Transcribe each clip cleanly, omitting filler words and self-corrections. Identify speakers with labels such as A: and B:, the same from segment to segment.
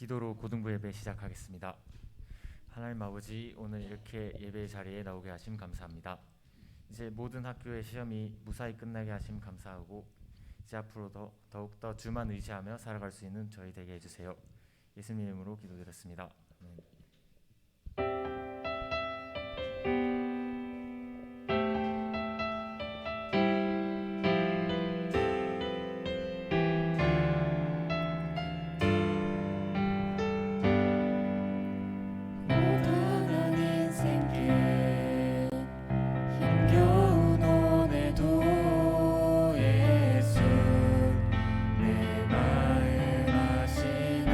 A: 기도로 고등부 예배 시작하겠습니다. 하나님 아버지, 오늘 이렇게 예배 자리에 나오게 하심 감사합니다. 이제 모든 학교의 시험이 무사히 끝나게 하심 감사하고, 이제 앞으로도 더욱더 주만 의지하며 살아갈 수 있는 저희 되게 해주세요. 예수님 이름으로 기도드렸습니다. 아멘.
B: 내 마음 아시네.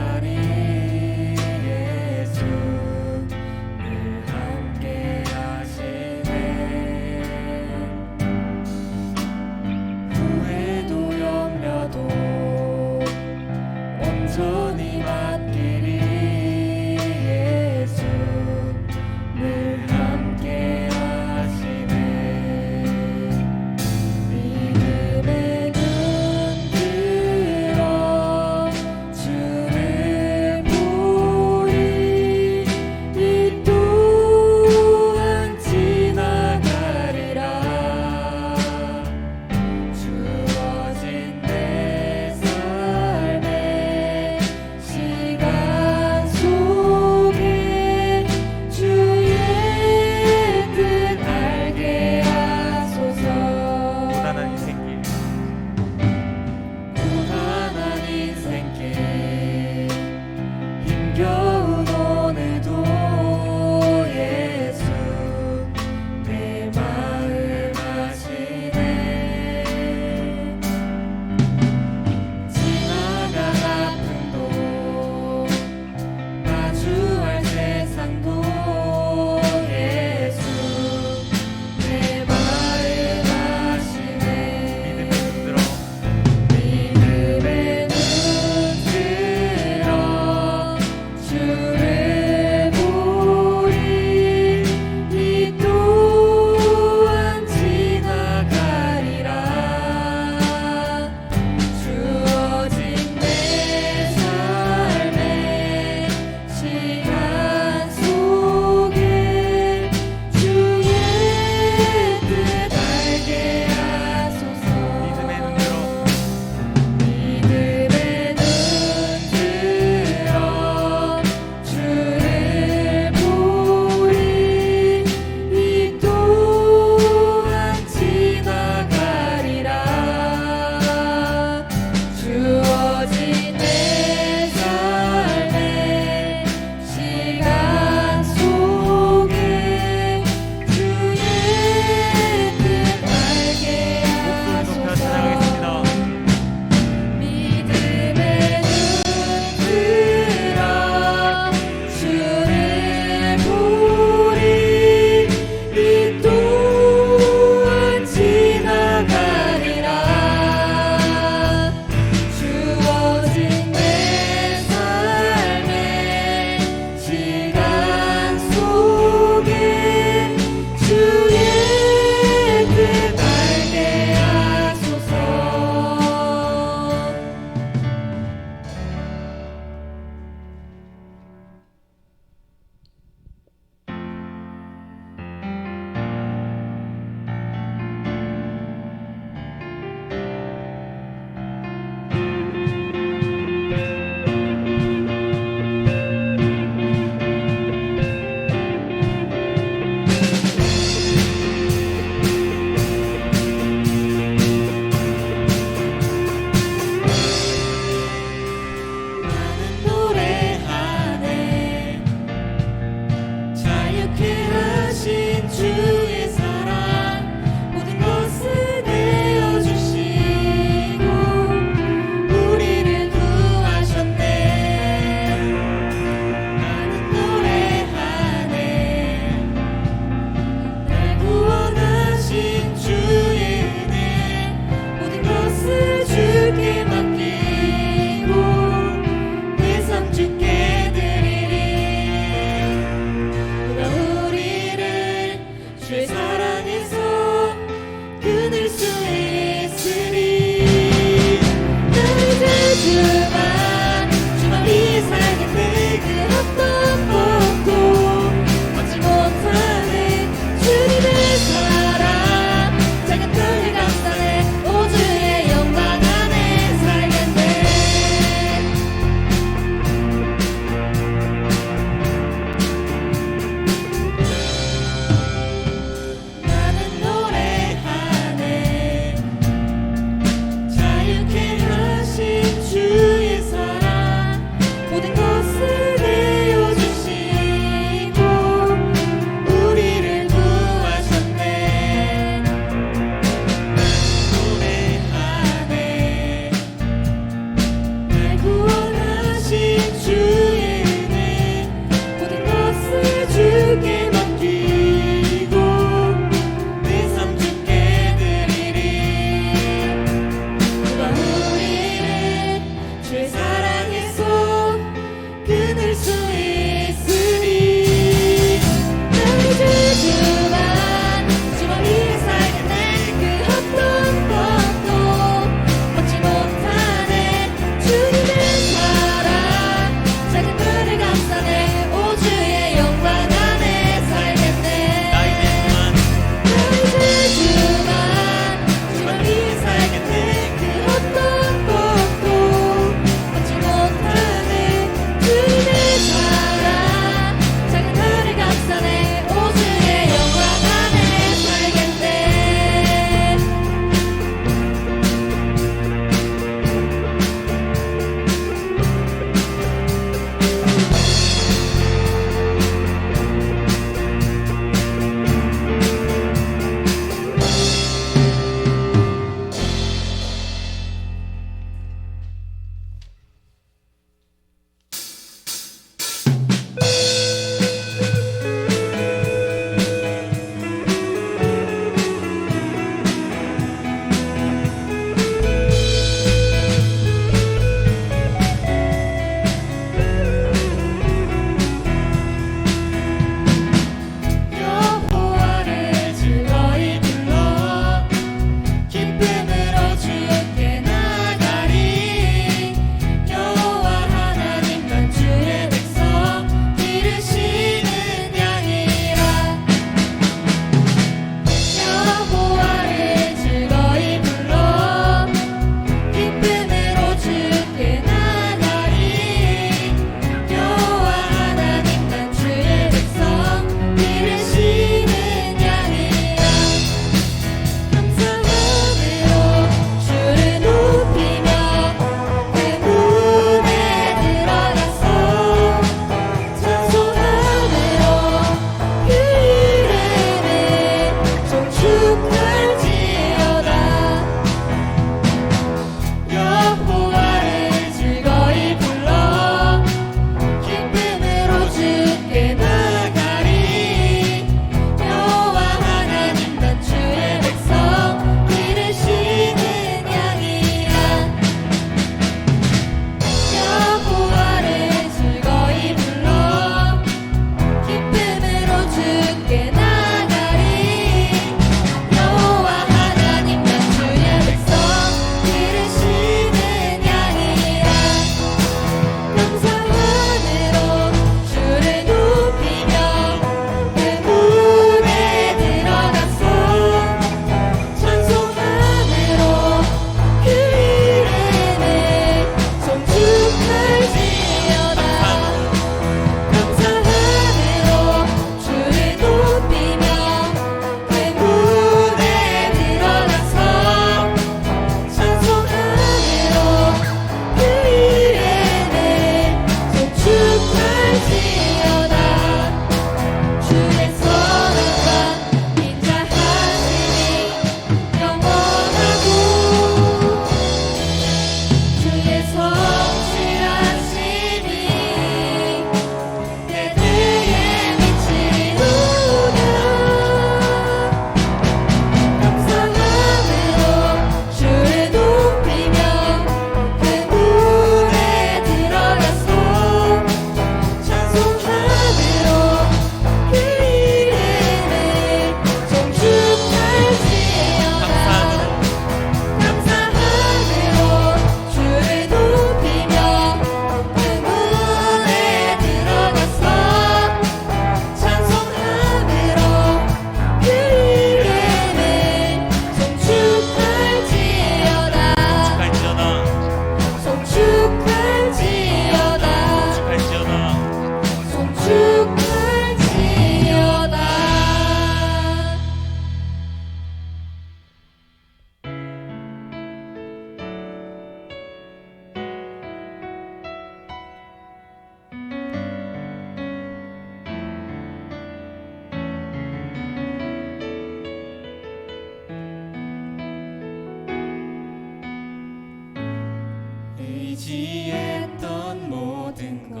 A: 의지했던 모든 것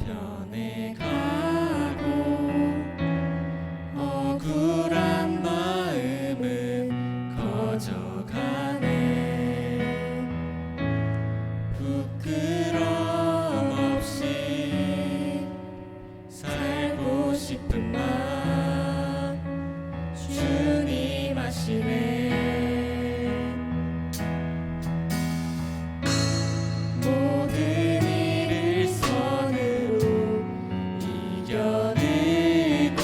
A: 변해가고 억울한 마음은 커져가네. 부끄럼 없이 살고 싶은 마음 주님 아시네. 모든 일을 선으로 이겨내고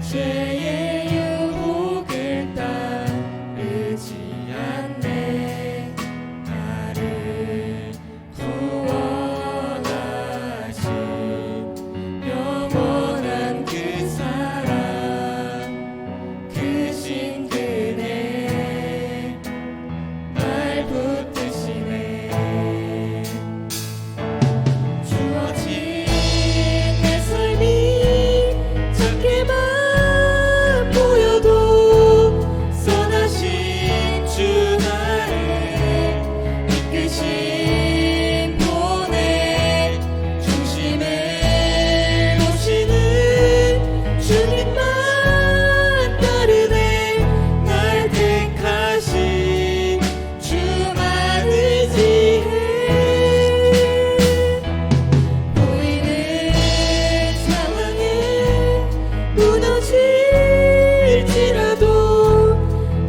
A: 죄의 유혹을 따르지 않네. 나를 구원하신 영원한 그 사랑 크신 그네 날 붙드시네. 주어진 내 삶이 작게만 보여도 선하신 주 나를 이끄신 분의 중심에 오시는 주님만 따르네. 날 택하신 주만 의지해. 보이는 상황에 무너질지라도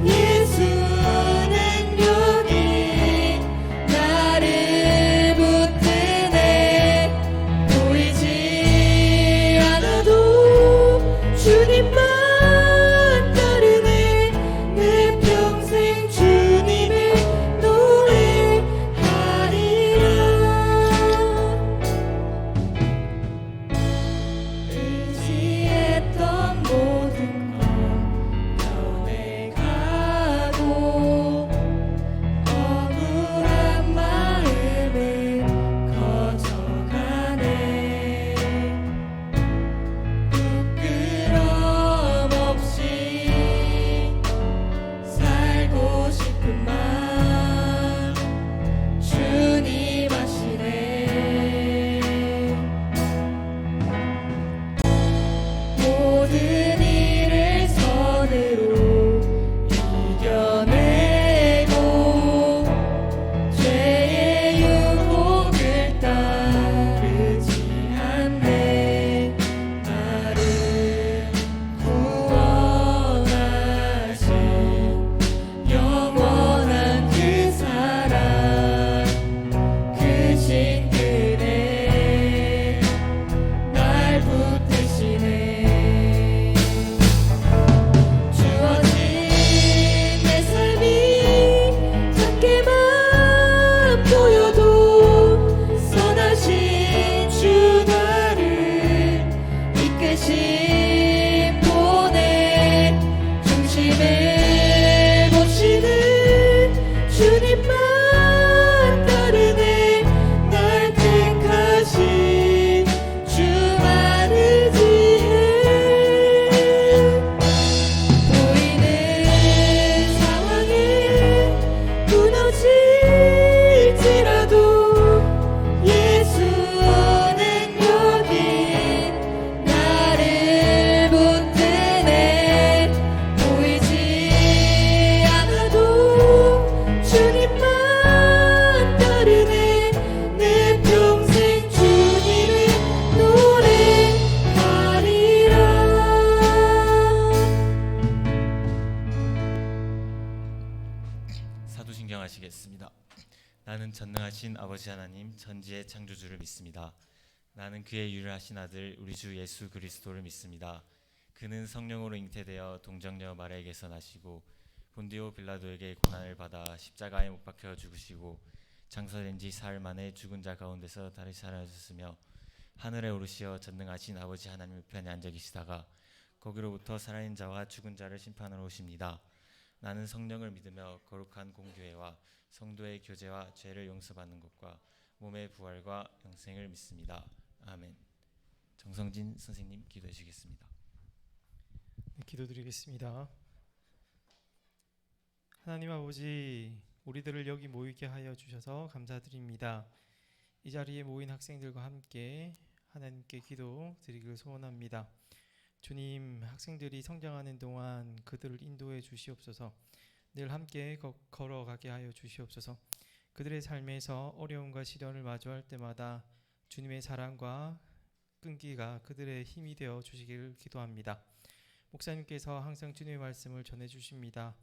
A: 예수는 여기 나를 붙드네. 보이지 않아도 주님만 따르네. 내 평생 주님의 노래하리라. 의지했던 모든 것 변해가고 억울한 마음은 커져가네. 부끄럼 없이 살고 싶은 마음 주님 아시네. 모든 일을 선으로 이겨내고 죄의 유혹을 따르지 않네. 나를 구원하신 영원한 그 사랑 크신 그네 날 붙드시네. 주어진 내 삶이 작게만 보여도 선하신 주 나를 이끄신 분의 중심에 모시는 주님만 따르네. 날 택하신 주만 의지해. 보이는 상황에 무너질지라도 예수는 여기 나를 붙드네. 보이지 않아도 주님만 따르네. 내 평생 주님의 노래하리라. 사도신경 하시겠습니다. 나는 전능하신 아버지 하나님 천지의 창조주를 믿습니다. 나는 그의 유일하신 아들 우리 주 예수 그리스도를 믿습니다. 그는 성령으로 잉태되어 동정녀 마리아에게서 나시고 본디오 빌라도에게 고난을 받아 십자가에 못 박혀 죽으시고 장사된 지 사흘 만에 죽은 자 가운데서 다시 살아나셨으며 하늘에 오르시어 전능하신 아버지 하나님 우편에 앉아 계시다가 거기로부터 살아있는 자와 죽은 자를 심판하러 오십니다. 나는 성령을 믿으며 거룩한 공교회와 성도의 교제와 죄를 용서받는 것과 몸의 부활과 영생을 믿습니다. 아멘. 정성진 선생님 기도해 주시겠습니다.
B: 네, 기도드리겠습니다. 하나님 아버지, 우리들을 여기 모이게 하여 주셔서 감사드립니다. 이 자리에 모인 학생들과 함께 하나님께 기도 드리길 소원합니다. 주님, 학생들이 성장하는 동안 그들을 인도해 주시옵소서. 늘 함께 걸어가게 하여 주시옵소서. 그들의 삶에서 어려움과 시련을 마주할 때마다 주님의 사랑과 끈기가 그들의 힘이 되어 주시기를 기도합니다. 목사님께서 항상 주님의 말씀을 전해 주십니다.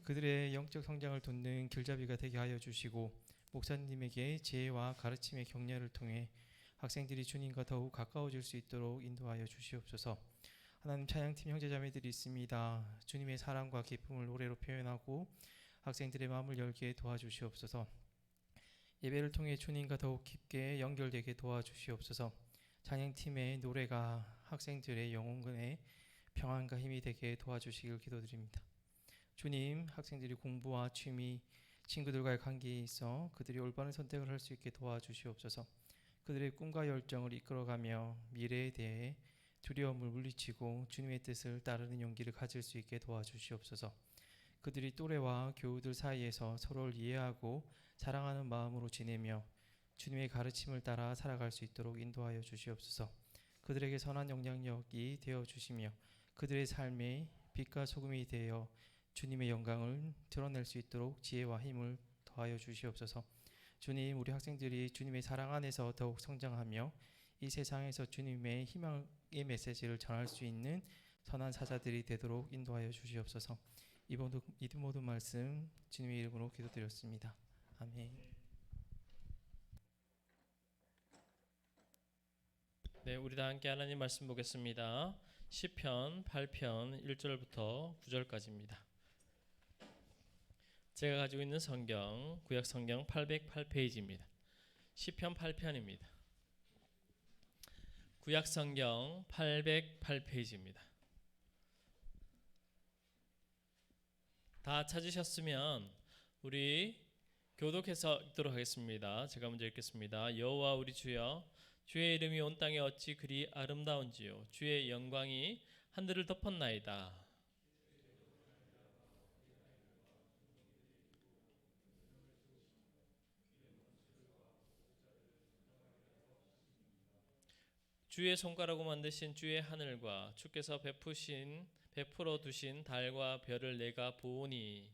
B: 그들의 영적 성장을 돕는 길잡이가 되게 하여 주시고, 목사님에게 지혜와 가르침의 격려를 통해 학생들이 주님과 더욱 가까워질 수 있도록 인도하여 주시옵소서. 하나님, 찬양팀 형제자매들이 있습니다. 주님의 사랑과 기쁨을 노래로 표현하고 학생들의 마음을 열게 도와주시옵소서. 예배를 통해 주님과 더욱 깊게 연결되게 도와주시옵소서. 찬양팀의 노래가 학생들의 영혼에 평안과 힘이 되게 도와주시길 기도드립니다. 주님, 학생들이 공부와 취미, 친구들과의 관계에 있어 그들이 올바른 선택을 할 수 있게 도와주시옵소서. 그들의 꿈과 열정을 이끌어가며 미래에 대해 두려움을 물리치고 주님의 뜻을 따르는 용기를 가질 수 있게 도와주시옵소서. 그들이 또래와 교우들 사이에서 서로를 이해하고 사랑하는 마음으로 지내며 주님의 가르침을 따라 살아갈 수 있도록 인도하여 주시옵소서. 그들에게 선한 영향력이 되어 주시며 그들의 삶에 빛과 소금이 되어 주님의 영광을 드러낼 수 있도록 지혜와 힘을 더하여 주시옵소서. 주님, 우리 학생들이 주님의 사랑 안에서 더욱 성장하며 이 세상에서 주님의 희망의 메시지를 전할 수 있는 선한 사자들이 되도록 인도하여 주시옵소서. 이 모든 말씀 주님의 이름으로 기도드렸습니다. 아멘.
C: 네, 우리 다 함께 하나님 말씀 보겠습니다. 시편 8편 1절부터 9절까지입니다. 제가 가지고 있는 성경, 구약 성경 808페이지입니다. 시편 8편입니다. 구약 성경 808페이지입니다. 다 찾으셨으면 우리 교독해서 읽도록 하겠습니다. 제가 먼저 읽겠습니다. 여호와 우리 주여, 주의 이름이 온 땅에 어찌 그리 아름다운지요. 주의 영광이 하늘을 덮었나이다. 주의 손가락으로 만드신 주의 하늘과 주께서 베풀어 두신 달과 별을 내가 보오니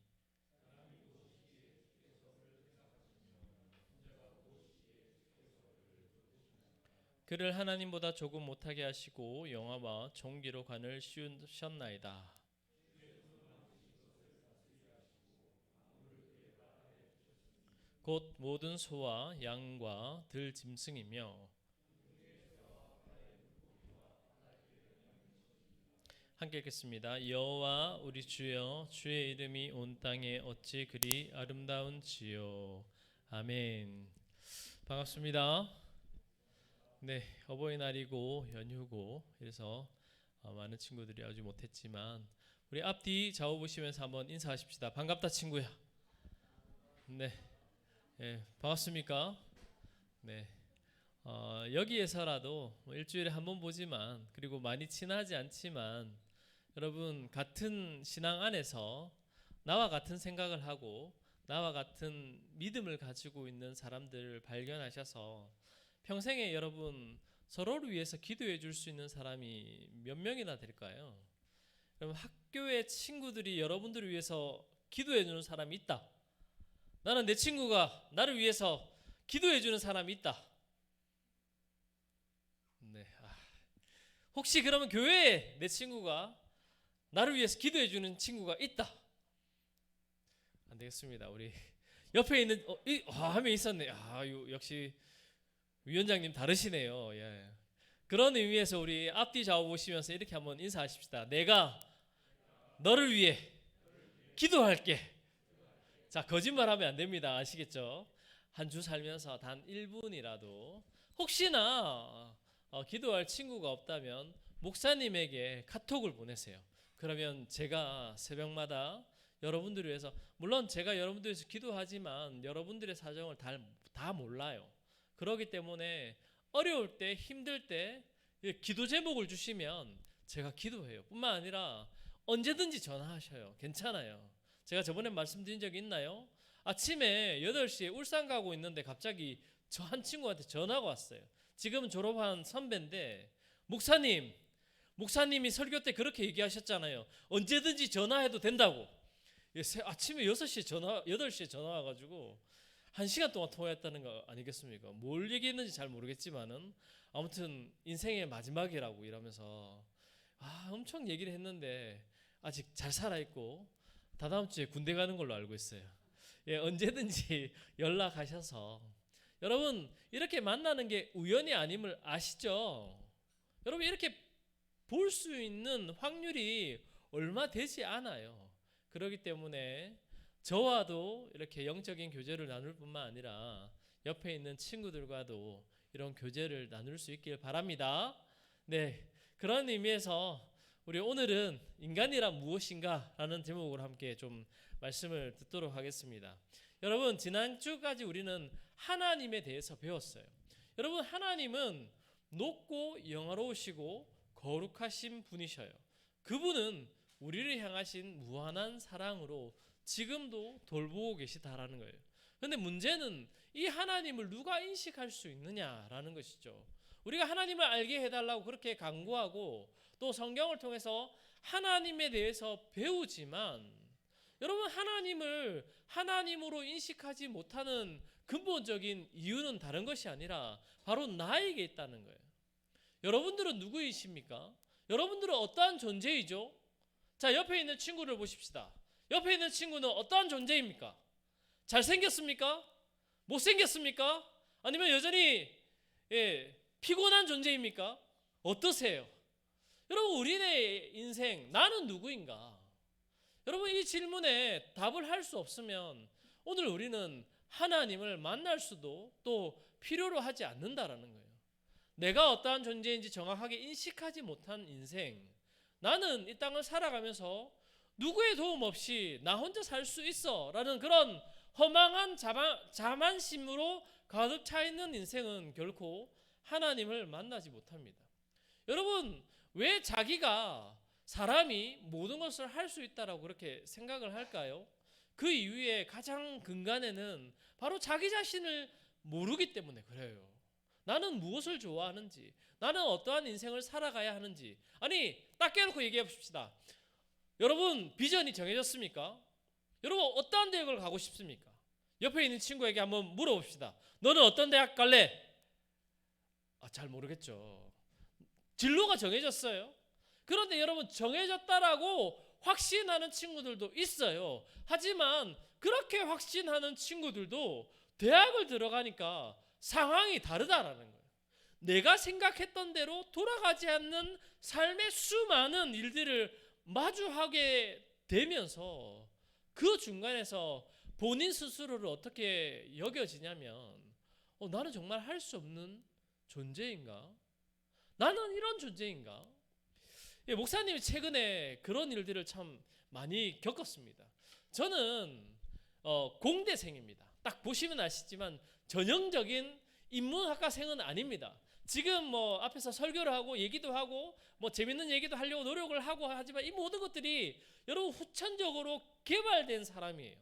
C: 그를 하나님보다 조금 못하게 하시고 영화와 종기로 관을 씌우셨나이다. 곧 모든 소와 양과 들 짐승이며 함께 읽겠습니다. 여호와 우리 주여, 주의 이름이 온 땅에 어찌 그리 아름다운지요. 아멘. 반갑습니다. 네, 어버이날이고 연휴고 이래서 많은 친구들이 오지 못했지만 우리 앞뒤 좌우 보시면서 한번 인사하십시다. 반갑다 친구야. 네, 반갑습니까? 네. 여기에서라도 일주일에 한 번 보지만, 그리고 많이 친하지 않지만 여러분 같은 신앙 안에서 나와 같은 생각을 하고 나와 같은 믿음을 가지고 있는 사람들을 발견하셔서 평생에 여러분 서로를 위해서 기도해 줄 수 있는 사람이 몇 명이나 될까요? 여러분 학교의 친구들이 여러분들을 위해서 기도해 주는 사람이 있다. 나는 내 친구가 나를 위해서 기도해 주는 사람이 있다. 네. 혹시 그러면 교회에 내 친구가 나를 위해서 기도해 주는 친구가 있다? 안 되겠습니다. 우리 옆에 있는 한 명 있었네. 역시 위원장님 다르시네요. 예. 그런 의미에서 우리 앞뒤 좌우 보시면서 이렇게 한번 인사하십시다. 내가 너를 위해 기도할게. 자, 거짓말하면 안 됩니다. 아시겠죠? 한 주 살면서 단 1분이라도 혹시나 기도할 친구가 없다면 목사님에게 카톡을 보내세요. 그러면 제가 새벽마다 여러분들을 위해서, 물론 제가 여러분들을 위해서 기도하지만 여러분들의 사정을 다 몰라요. 그렇기 때문에 어려울 때, 힘들 때 기도 제목을 주시면 제가 기도해요. 뿐만 아니라 언제든지 전화하셔요. 괜찮아요. 제가 저번에 말씀드린 적이 있나요? 아침에 8시에 울산 가고 있는데 갑자기 저 한 친구한테 전화가 왔어요. 지금은 졸업한 선배인데 목사님이 설교 때 그렇게 얘기하셨잖아요. 언제든지 전화해도 된다고. 아침에 8시에 전화 와가지고 1시간 동안 통화했다는 거 아니겠습니까? 뭘 얘기했는지 잘 모르겠지만은 아무튼 인생의 마지막이라고 이러면서 엄청 얘기를 했는데 아직 잘 살아있고 다다음 주에 군대 가는 걸로 알고 있어요. 언제든지 연락하셔서 여러분 이렇게 만나는 게 우연이 아님을 아시죠? 여러분 이렇게 볼 수 있는 확률이 얼마 되지 않아요. 그렇기 때문에 저와도 이렇게 영적인 교제를 나눌 뿐만 아니라 옆에 있는 친구들과도 이런 교제를 나눌 수 있길 바랍니다. 네, 그런 의미에서 우리 오늘은 인간이란 무엇인가 라는 제목으로 함께 좀 말씀을 듣도록 하겠습니다. 여러분 지난주까지 우리는 하나님에 대해서 배웠어요. 여러분 하나님은 높고 영화로우시고 거룩하신 분이셔요. 그분은 우리를 향하신 무한한 사랑으로 지금도 돌보고 계시다라는 거예요. 그런데 문제는 이 하나님을 누가 인식할 수 있느냐라는 것이죠. 우리가 하나님을 알게 해달라고 그렇게 간구하고 또 성경을 통해서 하나님에 대해서 배우지만 여러분 하나님을 하나님으로 인식하지 못하는 근본적인 이유는 다른 것이 아니라 바로 나에게 있다는 거예요. 여러분들은 누구이십니까? 여러분들은 어떠한 존재이죠? 자, 옆에 있는 친구를 보십시다. 옆에 있는 친구는 어떠한 존재입니까? 잘생겼습니까? 못생겼습니까? 아니면 여전히 피곤한 존재입니까? 어떠세요? 여러분 우리의 인생 나는 누구인가? 여러분 이 질문에 답을 할 수 없으면 오늘 우리는 하나님을 만날 수도 또 필요로 하지 않는다라는 거예요. 내가 어떠한 존재인지 정확하게 인식하지 못한 인생, 나는 이 땅을 살아가면서 누구의 도움 없이 나 혼자 살 수 있어 라는 그런 허망한 자만심으로 가득 차 있는 인생은 결코 하나님을 만나지 못합니다. 여러분 왜 자기가 사람이 모든 것을 할 수 있다라고 그렇게 생각을 할까요? 그 이유의 가장 근간에는 바로 자기 자신을 모르기 때문에 그래요. 나는 무엇을 좋아하는지, 나는 어떠한 인생을 살아가야 하는지. 아니 딱 깨놓고 얘기해 봅시다. 여러분 비전이 정해졌습니까? 여러분 어떠한 대학을 가고 싶습니까? 옆에 있는 친구에게 한번 물어봅시다. 너는 어떤 대학 갈래? 잘 모르겠죠. 진로가 정해졌어요. 그런데 여러분 정해졌다라고 확신하는 친구들도 있어요. 하지만 그렇게 확신하는 친구들도 대학을 들어가니까 상황이 다르다라는 거예요. 내가 생각했던 대로 돌아가지 않는 삶의 수많은 일들을 마주하게 되면서 그 중간에서 본인 스스로를 어떻게 여겨지냐면 나는 정말 할 수 없는 존재인가? 나는 이런 존재인가? 목사님이 최근에 그런 일들을 참 많이 겪었습니다. 저는 공대생입니다. 딱 보시면 아시지만 전형적인 인문학과생은 아닙니다. 지금 뭐 앞에서 설교를 하고 얘기도 하고 뭐 재밌는 얘기도 하려고 노력을 하고 하지만 이 모든 것들이 여러분 후천적으로 개발된 사람이에요.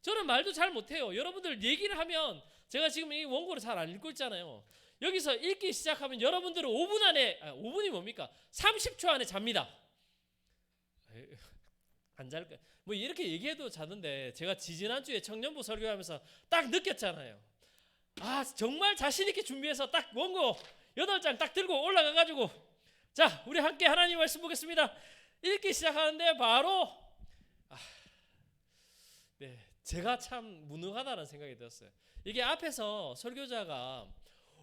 C: 저는 말도 잘 못해요. 여러분들 얘기를 하면 제가 지금 이 원고를 잘 안 읽고 있잖아요. 여기서 읽기 시작하면 여러분들은 5분 안에 5분이 뭡니까? 30초 안에 잡니다. 안 잘까? 뭐 이렇게 얘기해도 자는데 제가 지지난주에 청년부 설교하면서 딱 느꼈잖아요. 정말 자신 있게 준비해서 딱 원고 8장 딱 들고 올라가 가지고 자, 우리 함께 하나님 말씀 보겠습니다. 읽기 시작하는데 바로 제가 참 무능하다는 생각이 들었어요. 이게 앞에서 설교자가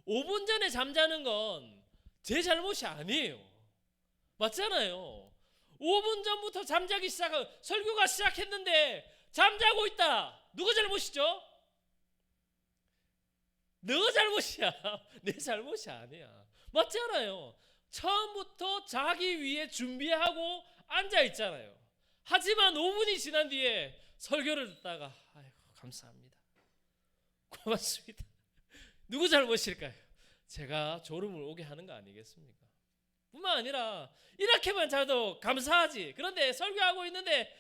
C: 5분 전에 잠자는 건 제 잘못이 아니에요. 맞잖아요. 5분 전부터 잠자기 시작하고 설교가 시작했는데 잠자고 있다. 누구 잘못이죠? 너 잘못이야. 내 잘못이 아니야. 맞잖아요. 처음부터 자기 위해 준비하고 앉아 있잖아요. 하지만 5분이 지난 뒤에 설교를 듣다가 아이고 감사합니다. 고맙습니다. 누구 잘못일까요? 제가 졸음을 오게 하는 거 아니겠습니까? 뿐만 아니라 이렇게만 자도 감사하지. 그런데 설교하고 있는데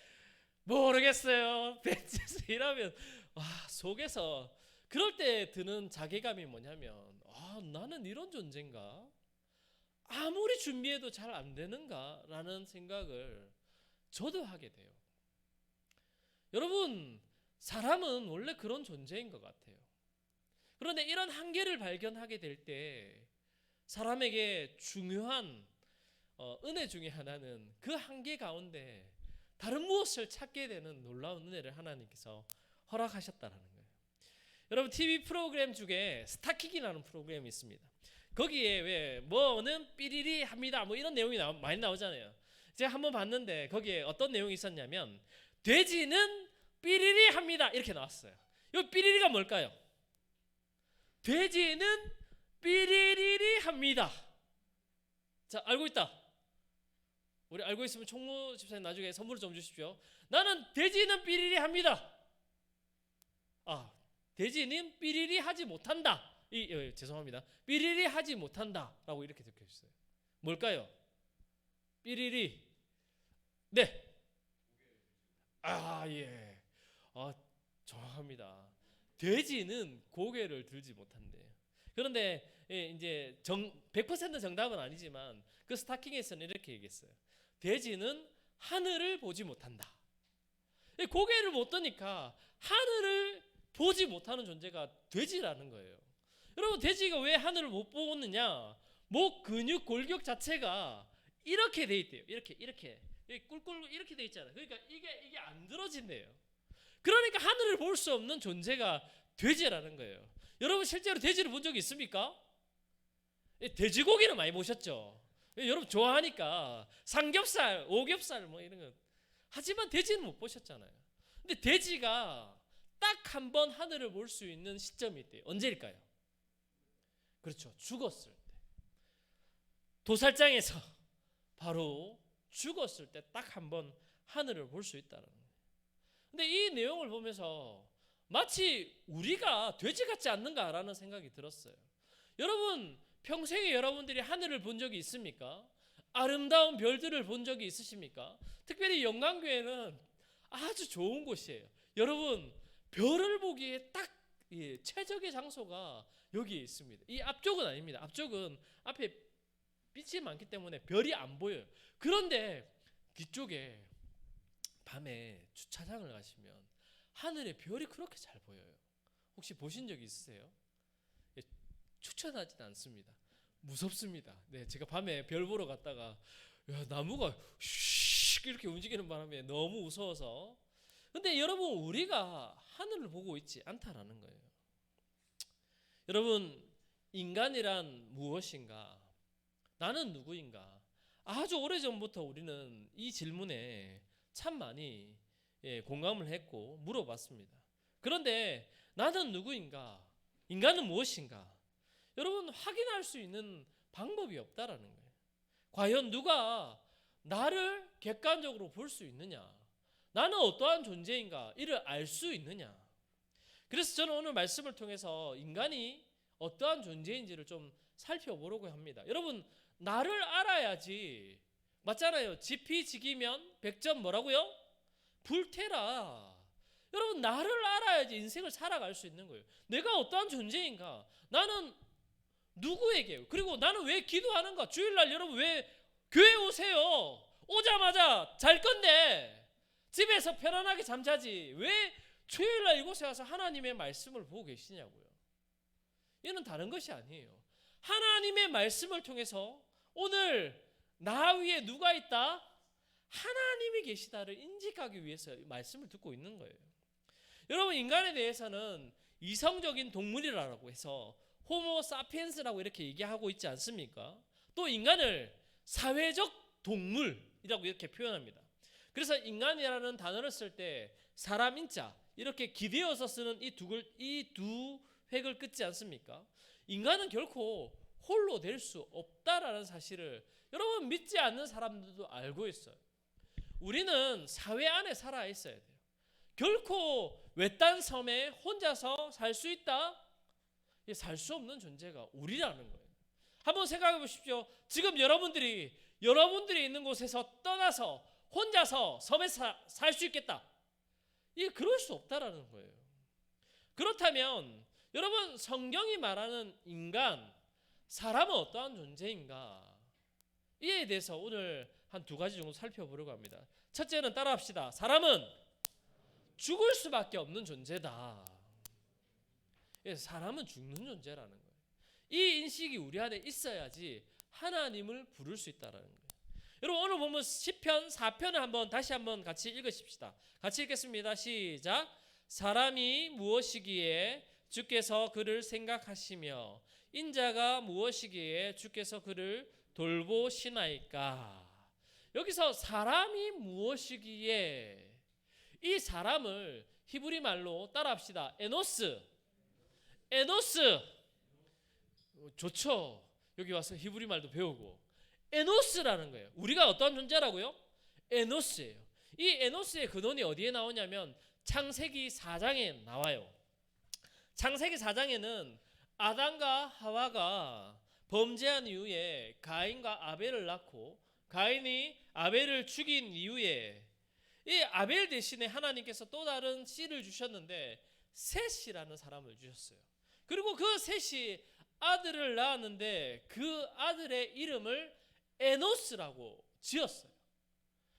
C: 모르겠어요. 벤치에서 일하면 속에서 그럴 때 드는 자괴감이 뭐냐면 나는 이런 존재인가? 아무리 준비해도 잘 안 되는가라는 생각을 저도 하게 돼요. 여러분, 사람은 원래 그런 존재인 것 같아요. 그런데 이런 한계를 발견하게 될 때 사람에게 중요한 은혜 중에 하나는 그 한계 가운데 다른 무엇을 찾게 되는 놀라운 은혜를 하나님께서 허락하셨다라는 거예요. 여러분, TV 프로그램 중에 스타킥이라는 프로그램이 있습니다. 거기에 왜 뭐는 삐리리 합니다 뭐 이런 내용이 많이 나오잖아요. 제가 한번 봤는데 거기에 어떤 내용이 있었냐면 돼지는 삐리리 합니다 이렇게 나왔어요. 이 삐리리가 뭘까요? 돼지는 삐리리리 합니다. 자, 알고 있다. 우리 알고 있으면 총무 집사님 나중에 선물을 좀 주십시오. 나는 돼지는 삐리리 합니다. 돼지는 삐리리 하지 못한다. 죄송합니다. 삐리리 하지 못한다라고 이렇게 적혀 있어요. 뭘까요? 삐리리. 네. 예. 정확합니다. 돼지는 고개를 들지 못한대요. 그런데 이제 100% 정답은 아니지만 그 스타킹에서는 이렇게 얘기했어요. 돼지는 하늘을 보지 못한다. 고개를 못 드니까 하늘을 보지 못하는 존재가 돼지라는 거예요. 여러분, 돼지가 왜 하늘을 못 보느냐? 목 근육 골격 자체가 이렇게 돼 있대요. 이렇게 꿀꿀 이렇게 돼 있잖아요. 그러니까 이게 안 들어진대요. 그러니까 하늘을 볼 수 없는 존재가 돼지라는 거예요. 여러분, 실제로 돼지를 본 적이 있습니까? 돼지고기는 많이 보셨죠? 여러분 좋아하니까 삼겹살, 오겹살 뭐 이런 거. 하지만 돼지는 못 보셨잖아요. 근데 돼지가 딱 한 번 하늘을 볼 수 있는 시점이 있대요. 언제일까요? 그렇죠. 죽었을 때. 도살장에서 바로 죽었을 때 딱 한 번 하늘을 볼 수 있다는 거예요. 근데 이 내용을 보면서 마치 우리가 돼지 같지 않는가라는 생각이 들었어요. 여러분, 평생에 여러분들이 하늘을 본 적이 있습니까? 아름다운 별들을 본 적이 있으십니까? 특별히 영광교회는 아주 좋은 곳이에요. 여러분, 별을 보기에 딱 최적의 장소가 여기에 있습니다. 이 앞쪽은 아닙니다. 앞쪽은 앞에 빛이 많기 때문에 별이 안 보여요. 그런데 뒤쪽에 밤에 주차장을 가시면 하늘에 별이 그렇게 잘 보여요. 혹시 보신 적 있으세요? 추천하진 않습니다. 무섭습니다. 네, 제가 밤에 별 보러 갔다가 나무가 슉 이렇게 움직이는 바람에 너무 무서워서. 근데 여러분, 우리가 하늘을 보고 있지 않다라는 거예요. 여러분, 인간이란 무엇인가? 나는 누구인가? 아주 오래전부터 우리는 이 질문에 참 많이 공감을 했고 물어봤습니다. 그런데 나는 누구인가? 인간은 무엇인가? 여러분, 확인할 수 있는 방법이 없다라는 거예요. 과연 누가 나를 객관적으로 볼 수 있느냐? 나는 어떠한 존재인가? 이를 알 수 있느냐? 그래서 저는 오늘 말씀을 통해서 인간이 어떠한 존재인지를 좀 살펴보려고 합니다. 여러분, 나를 알아야지. 맞잖아요. 지피지기면 100점 뭐라고요? 불태라. 여러분, 나를 알아야지 인생을 살아갈 수 있는 거예요. 내가 어떠한 존재인가? 나는 누구에게? 그리고 나는 왜 기도하는가? 주일날 여러분 왜 교회 오세요? 오자마자 잘 건데 집에서 편안하게 잠자지 왜 주일날 이곳에 와서 하나님의 말씀을 보고 계시냐고요. 이는 다른 것이 아니에요. 하나님의 말씀을 통해서 오늘 나 위에 누가 있다? 하나님이 계시다를 인식하기 위해서 말씀을 듣고 있는 거예요. 여러분, 인간에 대해서는 이성적인 동물이라고 해서 호모 사피엔스라고 이렇게 얘기하고 있지 않습니까? 또 인간을 사회적 동물이라고 이렇게 표현합니다. 그래서 인간이라는 단어를 쓸 때 사람 인자 이렇게 기대어서 쓰는 이 두 획을 끊지 않습니까? 인간은 결코 홀로 될 수 없다라는 사실을 여러분 믿지 않는 사람들도 알고 있어요. 우리는 사회 안에 살아 있어야 돼요. 결코 외딴 섬에 혼자서 살 수 있다? 살 수 없는 존재가 우리라는 거예요. 한번 생각해 보십시오. 지금 여러분들이 있는 곳에서 떠나서 혼자서 섬에 살 수 있겠다? 그럴 수 없다라는 거예요. 그렇다면 여러분 성경이 말하는 인간, 사람은 어떠한 존재인가? 이에 대해서 오늘 한 두 가지 정도 살펴보려고 합니다. 첫째는 따라합시다. 사람은 죽을 수밖에 없는 존재다. 사람은 죽는 존재라는 거예요. 이 인식이 우리 안에 있어야지 하나님을 부를 수 있다라는 거예요. 여러분 오늘 보면 시편 4편을 한번 다시 한번 같이 읽으십시다. 같이 읽겠습니다. 시작. 사람이 무엇이기에 주께서 그를 생각하시며 인자가 무엇이기에 주께서 그를 돌보시나이까. 여기서 사람이 무엇이기에, 이 사람을 히브리 말로 따라합시다. 에노스. 좋죠. 여기 와서 히브리 말도 배우고. 에노스라는 거예요. 우리가 어떠한 존재라고요? 에노스예요. 이 에노스의 근원이 어디에 나오냐면 창세기 4장에 나와요. 창세기 4장에는 아담과 하와가 범죄한 이후에 가인과 아벨을 낳고 가인이 아벨을 죽인 이후에 이 아벨 대신에 하나님께서 또 다른 씨를 주셨는데 셋이라는 사람을 주셨어요. 그리고 그 셋이 아들을 낳았는데 그 아들의 이름을 에노스라고 지었어요.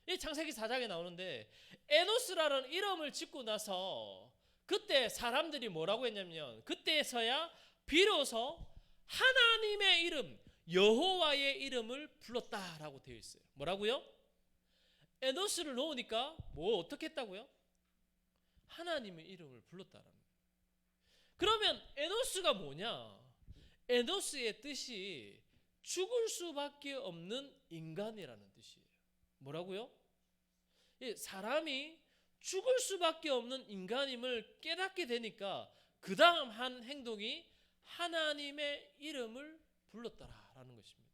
C: 이 창세기 4장에 나오는데 에노스라는 이름을 짓고 나서 그때 사람들이 뭐라고 했냐면 그때서야 비로소 하나님의 이름, 여호와의 이름을 불렀다라고 되어 있어요. 뭐라고요? 에노스를 놓으니까 뭐 어떻게 했다고요? 하나님의 이름을 불렀다라는 거예요. 그러면 에노스가 뭐냐? 에노스의 뜻이 죽을 수밖에 없는 인간이라는 뜻이에요. 뭐라고요? 사람이 죽을 수밖에 없는 인간임을 깨닫게 되니까 그 다음 한 행동이 하나님의 이름을 불렀다라는 것입니다.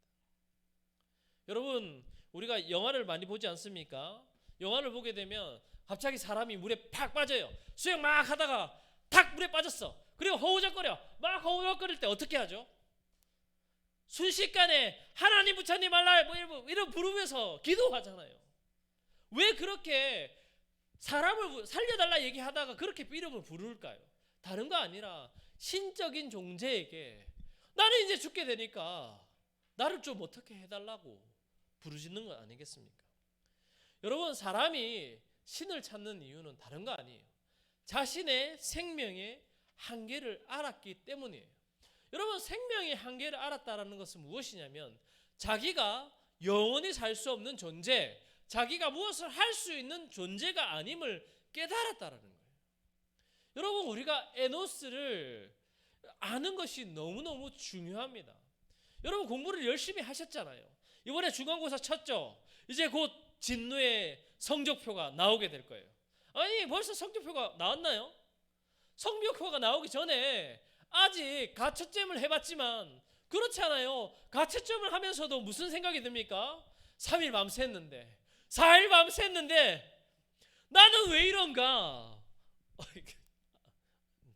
C: 여러분 우리가 영화를 많이 보지 않습니까? 영화를 보게 되면 갑자기 사람이 물에 팍 빠져요. 수영 막 하다가 탁 물에 빠졌어. 그리고 허우적거려. 막 허우적거릴 때 어떻게 하죠? 순식간에 하나님 부처님 알라 뭐 이런 부르면서 기도하잖아요. 왜 그렇게 사람을 살려달라 얘기하다가 그렇게 이름을 부를까요? 다른 거 아니라 신적인 존재에게 나는 이제 죽게 되니까 나를 좀 어떻게 해달라고 부르짖는 건 아니겠습니까? 여러분 사람이 신을 찾는 이유는 다른 거 아니에요. 자신의 생명의 한계를 알았기 때문이에요. 여러분 생명의 한계를 알았다는 것은 무엇이냐면 자기가 영원히 살 수 없는 존재, 자기가 무엇을 할 수 있는 존재가 아님을 깨달았다는 거예요. 여러분 우리가 에노스를 아는 것이 너무너무 중요합니다. 여러분 공부를 열심히 하셨잖아요. 이번에 중간고사 쳤죠. 이제 곧 진로의 성적표가 나오게 될 거예요. 아니 벌써 성적표가 나왔나요? 성적표가 나오기 전에 아직 가채점을 해봤지만 그렇지 않아요. 가채점을 하면서도 무슨 생각이 듭니까? 3일 밤샜는데 4일 밤샜는데 나는 왜 이런가?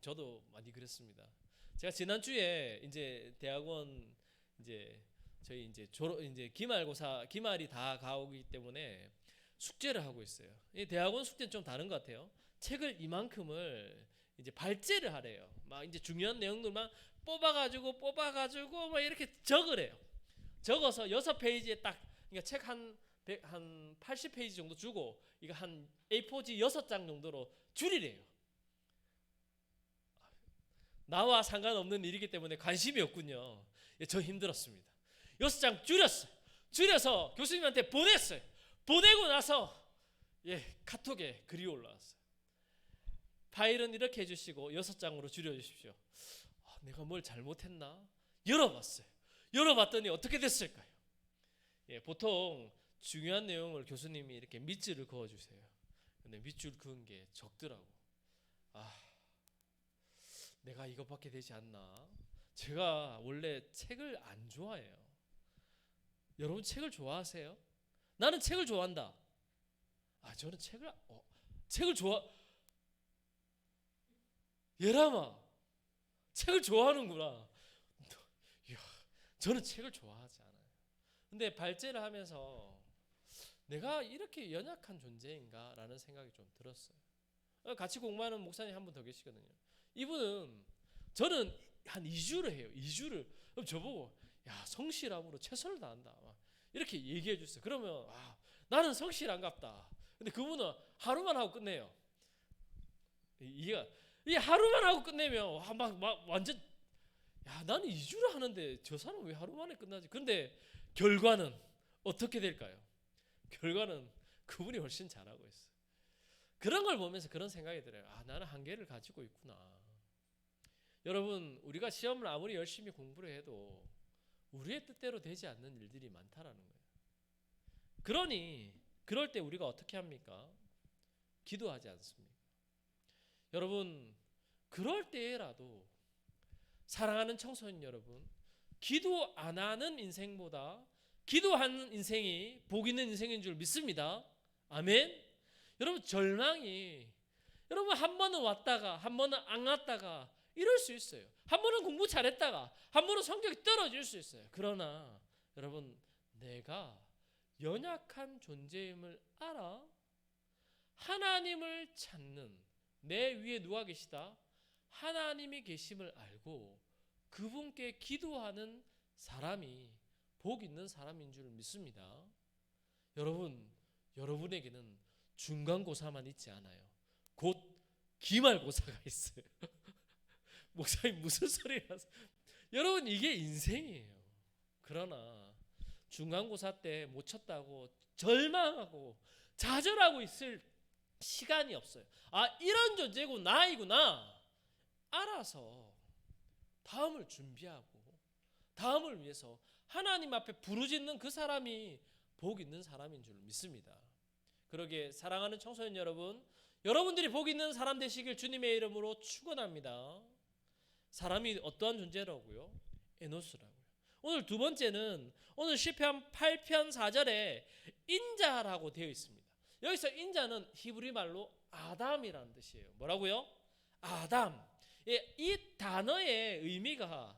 C: 저도 많이 그랬습니다. 제가 지난주에 이제 대학원 이제 저희 이제 졸업 이제 기말이 다 가오기 때문에 숙제를 하고 있어요. 이 대학원 숙제는 좀 다른 것 같아요. 책을 이만큼을 이제 발제를 하래요. 막 이제 중요한 내용들만 뽑아가지고 막 이렇게 적으래요. 적어서 6페이지에 딱 그러니까 책 한 80페이지 정도 주고 이거 한 A4지 6장 정도로 줄이래요. 나와 상관없는 일이기 때문에 관심이 없군요. 저 힘들었습니다. 6장 줄였어요. 줄여서 교수님한테 보냈어요. 보내고 나서 카톡에 글이 올라왔어요. 파일은 이렇게 해주시고 6장으로 줄여주십시오. 내가 뭘 잘못했나? 열어봤어요. 열어봤더니 어떻게 됐을까요? 보통 중요한 내용을 교수님이 이렇게 밑줄을 그어주세요. 근데 밑줄 그은 게 적더라고. 내가 이것밖에 되지 않나? 제가 원래 책을 안 좋아해요. 여러분 책을 좋아하세요? 나는 책을 좋아한다. 저는 책을 좋아. 예람아, 책을 좋아하는구나. 이야, 저는 책을 좋아하지 않아요. 근데 발제를 하면서 내가 이렇게 연약한 존재인가라는 생각이 좀 들었어요. 같이 공부하는 목사님 한 분 더 계시거든요. 이분은 저는 한 2주를 해요. 2주를. 그럼 저보고 야 성실함으로 최선을 다한다. 막 이렇게 얘기해 주세요. 그러면 나는 성실한갑다. 근데 그분은 하루만 하고 끝내요. 이 하루만 하고 끝내면 막 완전 야 나는 2주를 하는데 저 사람 왜 하루 만에 끝나지? 근데 결과는 어떻게 될까요? 결과는 그분이 훨씬 잘하고 있어요. 그런 걸 보면서 그런 생각이 들어요. 나는 한계를 가지고 있구나. 여러분 우리가 시험을 아무리 열심히 공부를 해도 우리의 뜻대로 되지 않는 일들이 많다라는 거예요. 그러니 그럴 때 우리가 어떻게 합니까? 기도하지 않습니까? 여러분 그럴 때라도 사랑하는 청소년 여러분, 기도 안 하는 인생보다 기도하는 인생이 복 있는 인생인 줄 믿습니다. 아멘. 여러분 절망이 여러분 한 번은 왔다가 한 번은 안 왔다가 이럴 수 있어요. 한 번은 공부 잘했다가 한 번은 성적이 떨어질 수 있어요. 그러나 여러분 내가 연약한 존재임을 알아 하나님을 찾는 내 위에 누가 계시다? 하나님이 계심을 알고 그분께 기도하는 사람이 복 있는 사람인 줄 믿습니다. 여러분, 여러분에게는 중간고사만 있지 않아요. 곧 기말고사가 있어요. 목사님 무슨 소리 하세요? 여러분 이게 인생이에요. 그러나 중간고사 때 못 쳤다고 절망하고 좌절하고 있을 시간이 없어요. 이런 존재고 나이구나 알아서 다음을 준비하고 다음을 위해서 하나님 앞에 부르짖는 그 사람이 복 있는 사람인 줄 믿습니다. 그러기에 사랑하는 청소년 여러분, 여러분들이 복 있는 사람 되시길 주님의 이름으로 축원합니다. 사람이 어떠한 존재라고요? 에노스라고요. 오늘 두 번째는 오늘 시편 8편 4절에 인자라고 되어 있습니다. 여기서 인자는 히브리 말로 아담이라는 뜻이에요. 뭐라고요? 아담. 이 단어의 의미가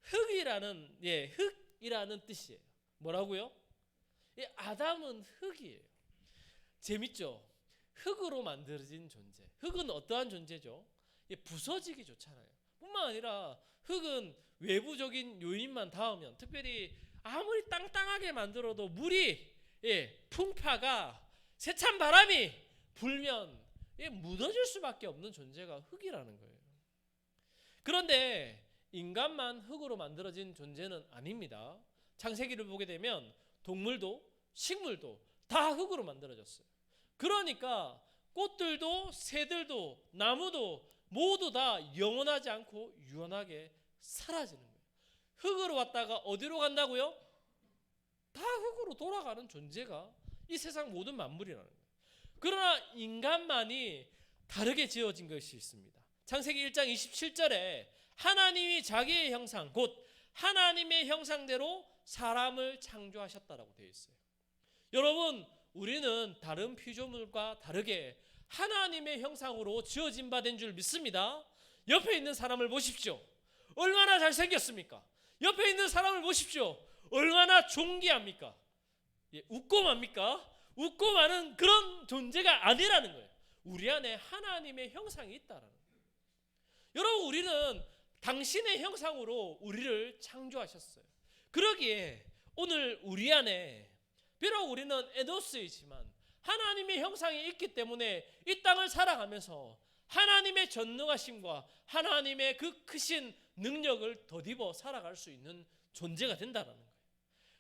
C: 흙이라는 뜻이에요. 뭐라고요? 아담은 흙이에요. 재밌죠? 흙으로 만들어진 존재. 흙은 어떠한 존재죠? 부서지기 좋잖아요. 뿐만 아니라 흙은 외부적인 요인만 닿으면, 특별히 아무리 땅땅하게 만들어도 물이 풍파가 세찬 바람이 불면 무너질 수밖에 없는 존재가 흙이라는 거예요. 그런데 인간만 흙으로 만들어진 존재는 아닙니다. 창세기를 보게 되면 동물도 식물도 다 흙으로 만들어졌어요. 그러니까 꽃들도 새들도 나무도 모두 다 영원하지 않고 유한하게 사라지는 거예요. 흙으로 왔다가 어디로 간다고요? 다 흙으로 돌아가는 존재가 이 세상 모든 만물이라는 거예요. 그러나 인간만이 다르게 지어진 것이 있습니다. 창세기 1장 27절에 하나님이 자기의 형상 곧 하나님의 형상대로 사람을 창조하셨다라고 되어 있어요. 여러분 우리는 다른 피조물과 다르게 하나님의 형상으로 지어진 바 된 줄 믿습니다. 옆에 있는 사람을 보십시오. 얼마나 잘생겼습니까? 옆에 있는 사람을 보십시오. 얼마나 존귀합니까? 웃고 맙니까? 웃고 마는 그런 존재가 아니라는 거예요. 우리 안에 하나님의 형상이 있다라는 거예요. 여러분 우리는 당신의 형상으로 우리를 창조하셨어요. 그러기에 오늘 우리 안에 비록 우리는 에노스이지만 하나님의 형상이 있기 때문에 이 땅을 살아가면서 하나님의 전능하심과 하나님의 그 크신 능력을 덧입어 살아갈 수 있는 존재가 된다는 거예요.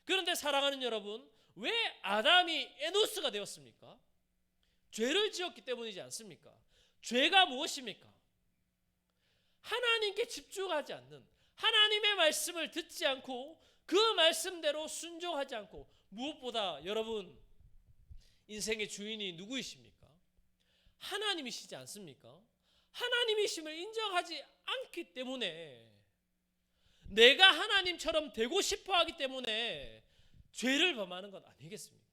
C: 그런데 사랑하는 여러분, 왜 아담이 에노스가 되었습니까? 죄를 지었기 때문이지 않습니까? 죄가 무엇입니까? 하나님께 집중하지 않는, 하나님의 말씀을 듣지 않고 그 말씀대로 순종하지 않고, 무엇보다 여러분 인생의 주인이 누구이십니까? 하나님이시지 않습니까? 하나님이심을 인정하지 않기 때문에, 내가 하나님처럼 되고 싶어 하기 때문에 죄를 범하는 것 아니겠습니까?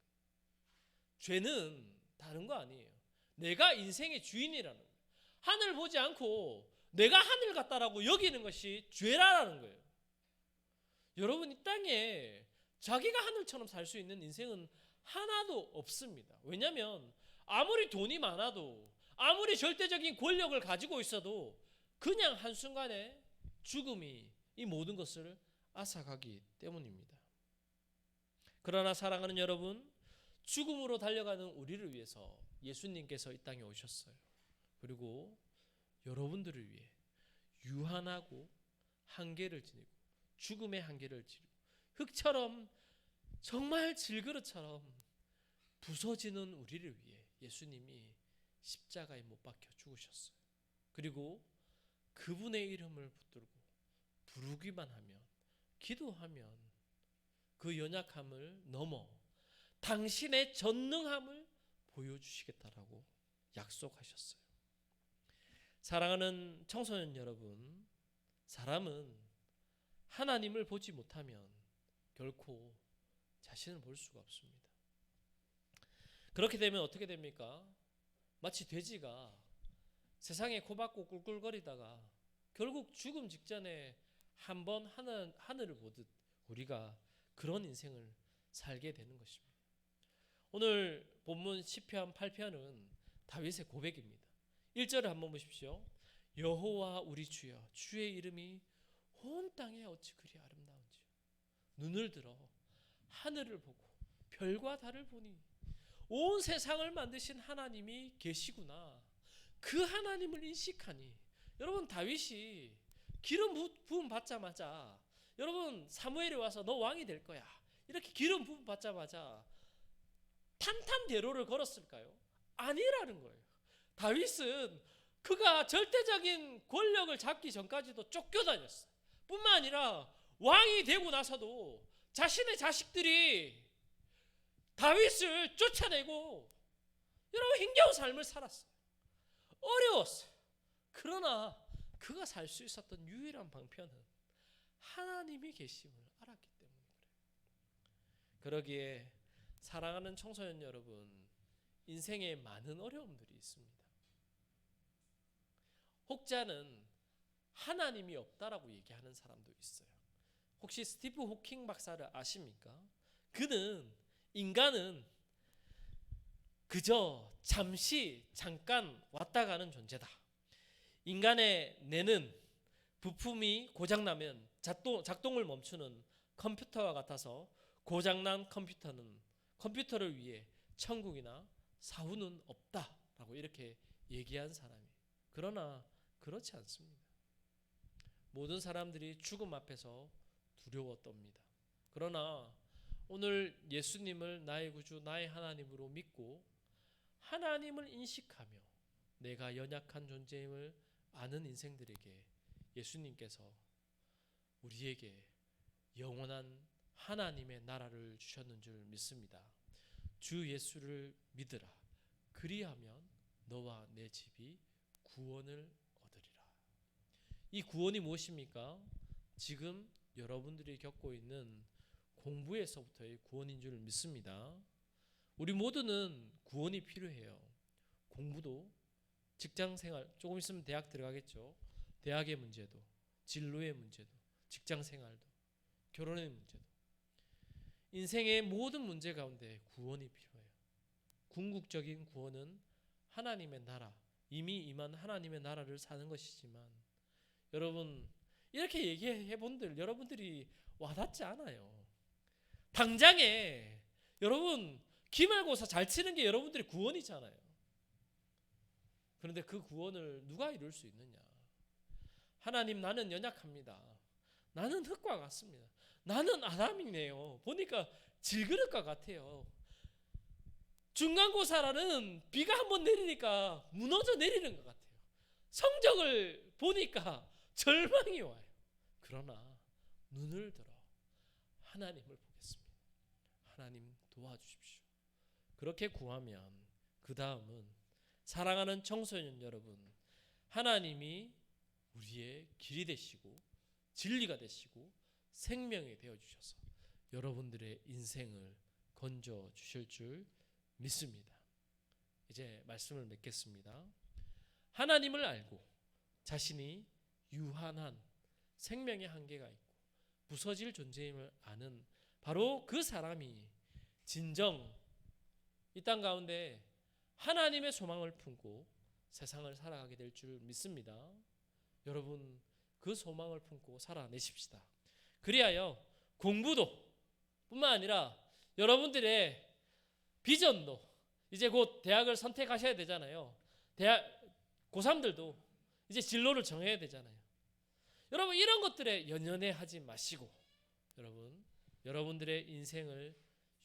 C: 죄는 다른 거 아니에요. 내가 인생의 주인이라는 거예요. 하늘 보지 않고 내가 하늘 같다라고 여기는 것이 죄라는 거예요. 여러분 이 땅에 자기가 하늘처럼 살 수 있는 인생은 하나도 없습니다. 왜냐하면 아무리 돈이 많아도 아무리 절대적인 권력을 가지고 있어도 그냥 한순간에 죽음이 이 모든 것을 앗아가기 때문입니다. 그러나 사랑하는 여러분, 죽음으로 달려가는 우리를 위해서 예수님께서 이 땅에 오셨어요. 그리고 여러분들을 위해 유한하고 한계를 지니고 죽음의 한계를 지니고 흙처럼 정말 질그릇처럼 부서지는 우리를 위해 예수님이 십자가에 못 박혀 죽으셨어요. 그리고 그분의 이름을 붙들고 부르기만 하면, 기도하면 그 연약함을 넘어 당신의 전능함을 보여주시겠다라고 약속하셨어요. 사랑하는 청소년 여러분, 사람은 하나님을 보지 못하면 결코 자신을 볼 수가 없습니다. 그렇게 되면 어떻게 됩니까? 마치 돼지가 세상에 코박고 꿀꿀거리다가 결국 죽음 직전에 한번 하늘을 보듯 우리가 그런 인생을 살게 되는 것입니다. 오늘 본문 시편 8편은 다윗의 고백입니다. 1절을 한번 보십시오. 여호와 우리 주여, 주의 이름이 온 땅에 어찌 그리 아름다운지요. 눈을 들어 하늘을 보고 별과 달을 보니 온 세상을 만드신 하나님이 계시구나. 그 하나님을 인식하니. 여러분, 다윗이 기름 부음 받자마자, 여러분 사무엘이 와서 너 왕이 될 거야, 이렇게 기름 부음 받자마자 탄탄대로를 걸었을까요? 아니라는 거예요. 다윗은 그가 절대적인 권력을 잡기 전까지도 쫓겨다녔어요. 뿐만 아니라 왕이 되고 나서도 자신의 자식들이 다윗을 쫓아내고 여러분 힘겨운 삶을 살았어요. 어려웠어요. 그러나 그가 살 수 있었던 유일한 방편은 하나님이 계심을 알았기 때문에 그래요. 그러기에 사랑하는 청소년 여러분, 인생에 많은 어려움들이 있습니다. 혹자는 하나님이 없다라고 얘기하는 사람도 있어요. 혹시 스티브 호킹 박사를 아십니까? 그는 인간은 그저 잠깐 왔다 가는 존재다. 인간의 뇌는 부품이 고장나면 작동을 멈추는 컴퓨터와 같아서 고장난 컴퓨터를 위해 천국이나 사후는 없다라고 이렇게 얘기한 사람이. 그러나 그렇지 않습니다. 모든 사람들이 죽음 앞에서 두려워 떱니다. 그러나 오늘 예수님을 나의 구주, 나의 하나님으로 믿고 하나님을 인식하며 내가 연약한 존재임을 아는 인생들에게 예수님께서 우리에게 영원한 하나님의 나라를 주셨는 줄 믿습니다. 주 예수를 믿으라. 그리하면 너와 내 집이 구원을 얻으리라. 이 구원이 무엇입니까? 지금 여러분들이 겪고 있는 공부에서부터의 구원인 줄 믿습니다. 우리 모두는 구원이 필요해요. 공부도, 직장생활, 조금 있으면 대학 들어가겠죠. 대학의 문제도, 진로의 문제도, 직장생활도, 결혼의 문제도, 인생의 모든 문제 가운데 구원이 필요해요. 궁극적인 구원은 하나님의 나라, 이미 임한 하나님의 나라를 사는 것이지만, 여러분 이렇게 얘기해 본들 여러분들이 와닿지 않아요. 당장에 여러분 기말고사 잘 치는 게 여러분들의 구원이잖아요. 그런데 그 구원을 누가 이룰 수 있느냐? 하나님, 나는 연약합니다. 나는 흙과 같습니다. 나는 아담이네요. 보니까 질그릇과 같아요. 중간고사라는 비가 한번 내리니까 무너져 내리는 것 같아요. 성적을 보니까 절망이 와요. 그러나 눈을 들어 하나님을 보겠습니다. 하나님 도와주십시오. 그렇게 구하면 그 다음은 사랑하는 청소년 여러분, 하나님이 우리의 길이 되시고 진리가 되시고 생명이 되어주셔서 여러분들의 인생을 건져주실 줄 믿습니다. 이제 말씀을 맺겠습니다. 하나님을 알고 자신이 유한한 생명의 한계가 있고 부서질 존재임을 아는 바로 그 사람이 진정 이 땅 가운데 하나님의 소망을 품고 세상을 살아가게 될 줄 믿습니다. 여러분 그 소망을 품고 살아내십시다. 그리하여 공부도 뿐만 아니라 여러분들의 비전도, 이제 곧 대학을 선택하셔야 되잖아요. 고3들도 이제 진로를 정해야 되잖아요. 여러분 이런 것들에 연연해 하지 마시고 여러분들의 인생을,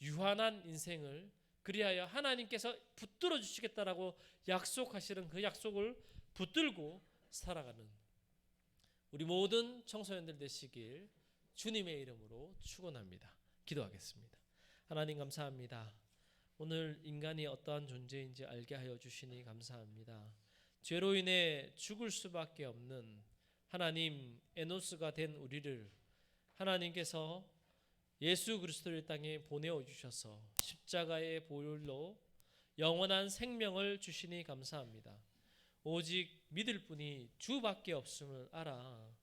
C: 유한한 인생을 그리하여 하나님께서 붙들어 주시겠다라고 약속하시는 그 약속을 붙들고 살아가는 우리 모든 청소년들 되시길 주님의 이름으로 축원합니다. 기도하겠습니다. 하나님 감사합니다. 오늘 인간이 어떠한 존재인지 알게 하여 주시니 감사합니다. 죄로 인해 죽을 수밖에 없는 하나님 에노스가 된 우리를 하나님께서 예수 그리스도를 땅에 보내어 주셔서 십자가의 보혈로 영원한 생명을 주시니 감사합니다. 오직 믿을 분이 주밖에 없음을 알아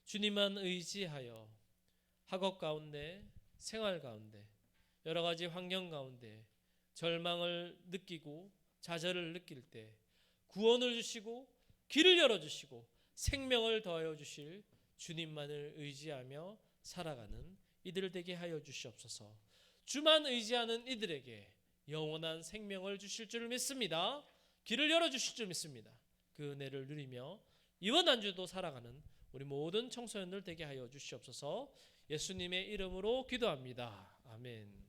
C: 주님만 의지하여 학업 가운데, 생활 가운데, 여러 가지 환경 가운데 절망을 느끼고 좌절을 느낄 때 구원을 주시고 길을 열어주시고 생명을 더하여 주실 주님만을 의지하며 살아가는 이들 되게 하여 주시옵소서. 주만 의지하는 이들에게 영원한 생명을 주실 줄 믿습니다. 길을 열어주실 줄 믿습니다. 그 은혜를 누리며 이번 한 주도 살아가는 우리 모든 청소년들 되게 하여 주시옵소서. 예수님의 이름으로 기도합니다. 아멘.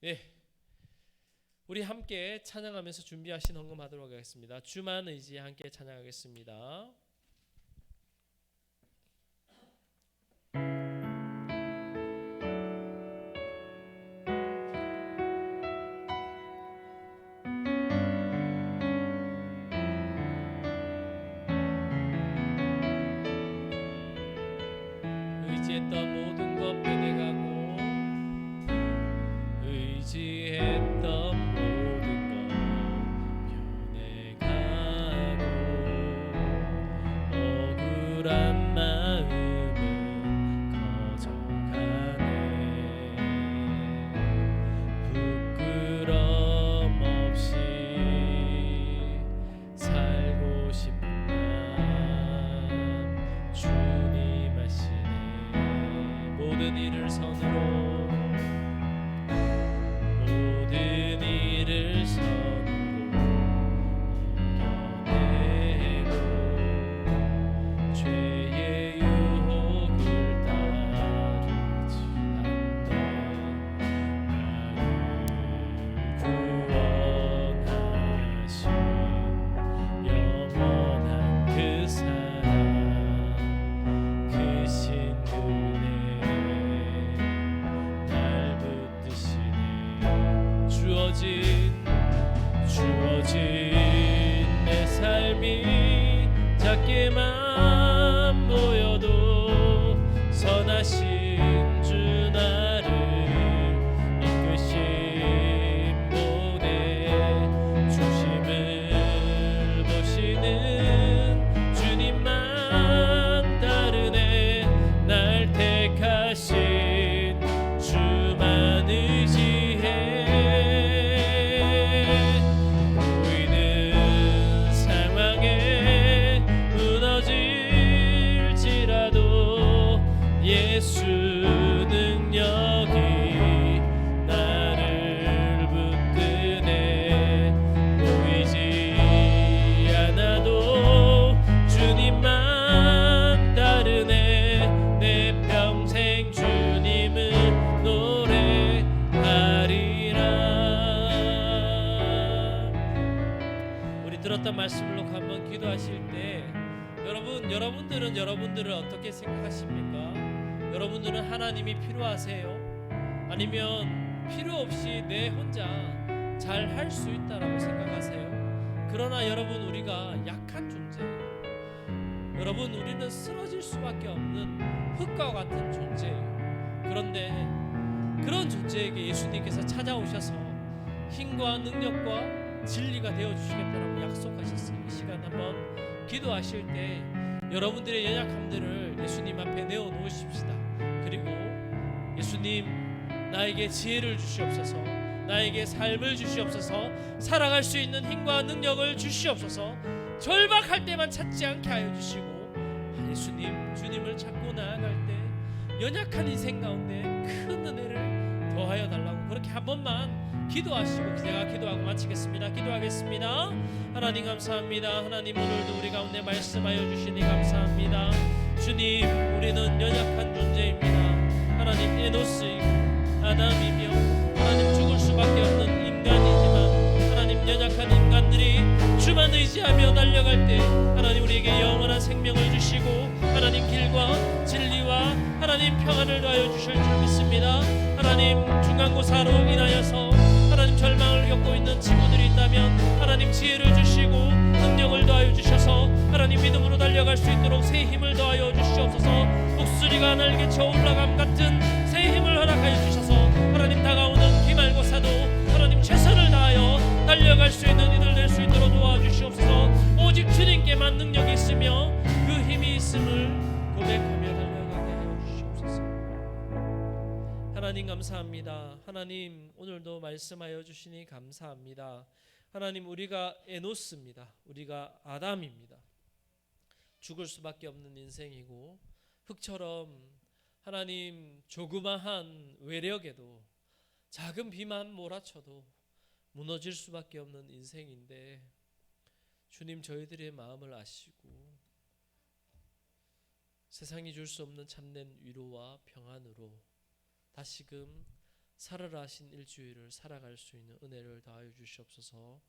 C: 네, 우리 함께 찬양하면서 준비하신 헌금하도록 하겠습니다. 주만 의지에 함께 찬양하겠습니다. 의지했던 모든 것 변해가고 의지했던 모든 것 변해가고 억울한 마음은 커져가네. 부끄럼 없이 살고 싶은 나 주님 하시네. 모든 일을 선으로 이겨내고 죄의 유혹을 따르지 않네. 나를 구원하신 영원한 그 사랑 그 신은혜 날 붙드시네. 주어진 내 삶이 작게만 보여도 선하신 주 나를 이끄신 분의 중심을 보시는 주님만 다르네. 날 택하신 주만 의지해. 보이는 상황에 무너질지라도 예수 능력이 나를 붙드네. 보이지 않아도 주님만 다르네. 내 평생 주님을 노래하리라. 우리 들었던 말씀을 놓고 한번 기도하실 때 여러분들은 여러분들을 어떻게 생각하십니까? 여러분들은 하나님이 필요하세요? 아니면 필요 없이 내 혼자 잘 할 수 있다라고 생각하세요? 그러나 여러분, 우리가 약한 존재예요. 여러분, 우리는 쓰러질 수밖에 없는 흙과 같은 존재예요. 그런데 그런 존재에게 예수님께서 찾아오셔서 힘과 능력과 진리가 되어주시겠다라고 약속하셨어요. 이 시간 한번 기도하실 때 여러분들의 연약함들을 예수님 앞에 내어놓으십시다. 그리고 예수님, 나에게 지혜를 주시옵소서, 나에게 삶을 주시옵소서, 살아갈 수 있는 힘과 능력을 주시옵소서, 절박할 때만 찾지 않게 하여 주시고 예수님, 주님을 찾고 나아갈 때 연약한 인생 가운데 큰 은혜를 더하여 달라고 그렇게 한 번만 기도하시고 제가 기도하고 마치겠습니다. 기도하겠습니다. 하나님 감사합니다. 하나님 오늘도 우리 가운데 말씀하여 주시니 감사합니다. 주님, 우리는 연약한 존재입니다. 하나님, 에노스이고 아담이며 하나님 죽을 수밖에 없는 인간이지만 하나님, 연약한 인간들이 주만 의지하며 달려갈 때 하나님 우리에게 영원한 생명을 주시고 하나님 길과 진리와 하나님 평안을 더하여 주실 줄 믿습니다. 하나님, 중간고사로 인하여서 하나님 절망을 겪고 있는 친구들이 있다면 하나님 지혜를 주시고 능력을 더하여 주셔서 하나님 믿음으로 달려갈 수 있도록 새 힘을 더하여 주시옵소서. 독수리가 날개쳐 올라감 같은 새 힘을 허락하여 주셔서 하나님 다가오는 기말고사도 하나님 최선을 다하여 달려갈 수 있는 이들 될 수 있도록 도와주시옵소서. 오직 주님께만 능력이 있으며 그 힘이 있음을 고백하며 달려가게 하여 주시옵소서. 하나님 감사합니다. 하나님 오늘도 말씀하여 주시니 감사합니다. 하나님, 우리가 에노스입니다. 우리가 아담입니다. 죽을 수밖에 없는 인생이고 흙처럼 하나님 조그마한 외력에도 작은 비만 몰아쳐도 무너질 수밖에 없는 인생인데 주님, 저희들의 마음을 아시고 세상이 줄 수 없는 참된 위로와 평안으로 다시금 살아라 하신 일주일을 살아갈 수 있는 은혜를 더하여 주시옵소서.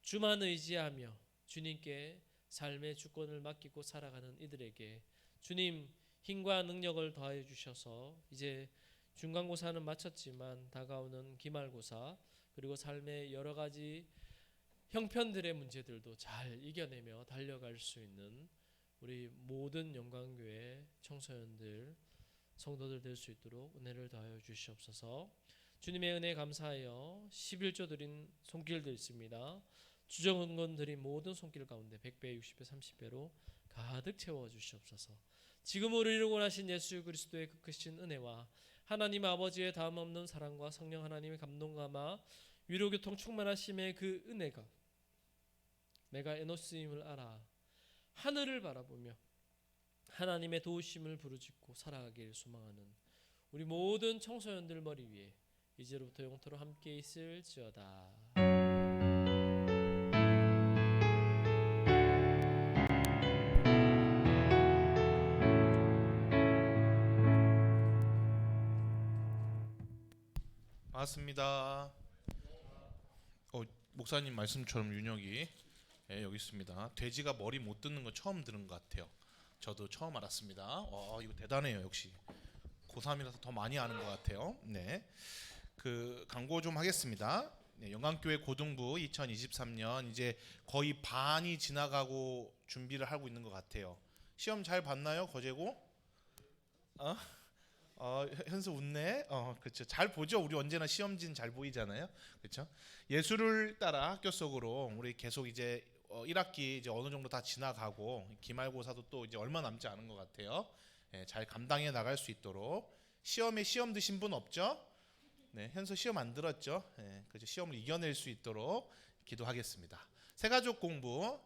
C: 주만 의지하며 주님께 삶의 주권을 맡기고 살아가는 이들에게 주님 힘과 능력을 더하여 주셔서 이제 중간고사는 마쳤지만 다가오는 기말고사 그리고 삶의 여러 가지 형편들의 문제들도 잘 이겨내며 달려갈 수 있는 우리 모든 영광교회 청소년들 성도들 될 수 있도록 은혜를 더하여 주시옵소서. 주님의 은혜 감사하여 11조 드린 손길들 있습니다. 주정은건 드린 모든 손길 가운데 100배, 60배, 30배로 가득 채워 주시옵소서. 지금 우리를 원하신 예수 그리스도의 그 크신 은혜와 하나님 아버지의 다음 없는 사랑과 성령 하나님의 감동감화 위로교통 충만하심의 그 은혜가 내가 에노스임을 알아 하늘을 바라보며 하나님의 도우심을 부르짖고 살아가기를 소망하는 우리 모든 청소년들 머리 위에 이제로부터 영토로 함께 있을지어다.
D: 반갑습니다. 목사님 말씀처럼 윤혁이 여기 있습니다. 돼지가 머리 못 듣는 거 처음 들은 것 같아요. 저도 처음 알았습니다. 이거 대단해요. 역시 고3이라서 더 많이 아는 것 같아요. 네, 그 광고 좀 하겠습니다. 네, 영광교회 고등부 2023년 이제 거의 반이 지나가고 준비를 하고 있는 것 같아요. 시험 잘 봤나요, 거제고? 현수 웃네. 그렇죠. 잘 보죠. 우리 언제나 시험지는 잘 보이잖아요. 그렇죠. 예수를 따라 학교 속으로 우리 계속 이제 1학기 이제 어느 정도 다 지나가고 기말고사도 또 이제 얼마 남지 않은 것 같아요. 잘 감당해 나갈 수 있도록 시험에 시험 드신 분 없죠? 네, 현수 시험 안 들었죠? 그렇죠. 시험을 이겨낼 수 있도록 기도하겠습니다. 새가족 공부,